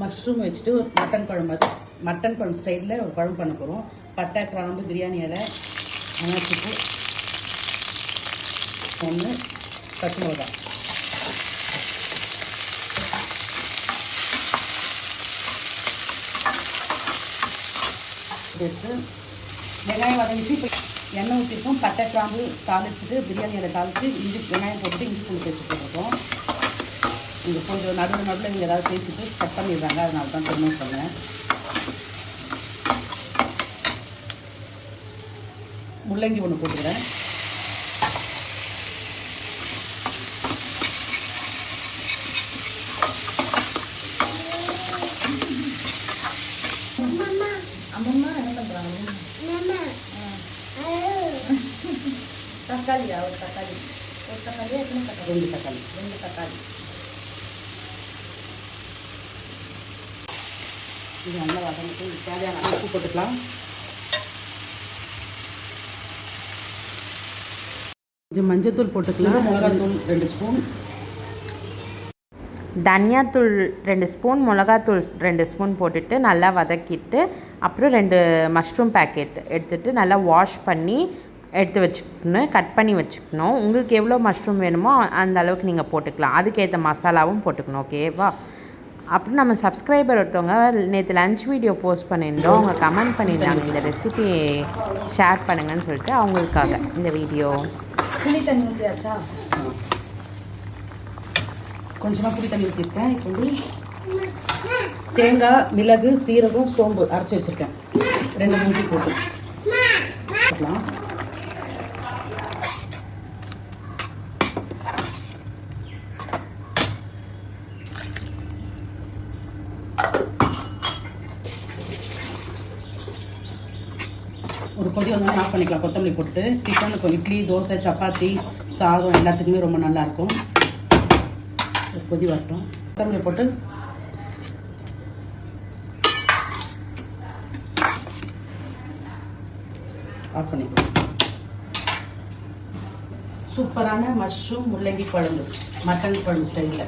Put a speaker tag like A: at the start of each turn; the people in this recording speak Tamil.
A: மஷ்ரூம் வச்சுட்டு ஒரு மட்டன் குழம்பு ஸ்டைலில் ஒரு குழம்பு பண்ண போகிறோம். பட்டை, கிராம்பு, பிரியாணி இலை, அனாச்சிப்பூ, ஒன்று பச்சை மிளகாய். வச்சு வெங்காயம் வதங்கிட்டு இப்போ எண்ணெய் ஊற்றிருக்கோம். பட்டை, கிராம்பு தாளிச்சுட்டு பிரியாணி இலை தாளித்து இஞ்சி வெங்காயம் போட்டுட்டு இஞ்சி பூண்டு பேஸ்ட் போட்டிருக்கோம். இங்கே கொஞ்சம் நடுவில் இங்கே ஏதாவது பேசிட்டு கட் பண்ணிடுறாங்க, அதனால தான் திரும்ப சொன்னேன். முள்ளங்கி ஒன்று போட்டுக்கிறேன். அம்மம்மா என்ன பண்ணுறாங்க? தக்காளியா? ஒரு தக்காளியா? எத்தனை தக்காளி? ரெண்டு தக்காளி. இது நல்லா வதங்கிட்டு தேவையான உப்பு போட்டுக்கலாம். கொஞ்சம் மஞ்சத்தூள் போட்டுக்கலாம். மிளகாத்தூள் 2 ஸ்பூன்,
B: தனியாத்தூள் 2 ஸ்பூன், மிளகாத்தூள் 2 ஸ்பூன் போட்டுட்டு நல்லா வதக்கிட்டு அப்புறம் 2 மஷ்ரூம் பேக்கெட் எடுத்துகிட்டு நல்லா வாஷ் பண்ணி எடுத்து வச்சுக்கணும், கட் பண்ணி வச்சுக்கணும். உங்களுக்கு எவ்வளோ மஷ்ரூம் வேணுமோ அந்த அளவுக்கு நீங்கள் போட்டுக்கலாம். அதுக்கேற்ற மசாலாவும் போட்டுக்கணும். ஓகேவா? அப்புறம் நம்ம சப்ஸ்கிரைபர் ஒருத்தவங்க நேற்று லன்ச் வீடியோ போஸ்ட் பண்ணியிருந்தோம். அவங்க கமெண்ட் பண்ணியிருந்தாங்க இந்த ரெசிபி ஷேர் பண்ணுங்கன்னு சொல்லிட்டு, அவங்களுக்காக இந்த வீடியோ.
A: புளி தண்ணி ஊற்றியாச்சா? கொஞ்சமாக புளி தண்ணி ஊற்றிருக்கேன். இப்போ வந்து தேங்காய், மிளகு, சீரகம், சோம்பு அரைச்சி வச்சுருக்கேன். 2 மூஞ்சி போட்டுக்கலாம். ஒரு கொதி வந்து ஆஃப் பண்ணிக்கலாம். கொத்தமல்லி போட்டுட்டு டிஃபனுக்கு இட்லி, தோசை, சப்பாத்தி, சாதம் எல்லாத்துக்குமே ரொம்ப நல்லாயிருக்கும். ஒரு கொதி வரட்டும். கொத்தமல்லி போட்டு ஆஃப் பண்ணிக்கலாம். சூப்பரான மஷ்ரூம் முள்ளங்கி குழம்பு, மட்டன் குழம்பு ஸ்டைலில்.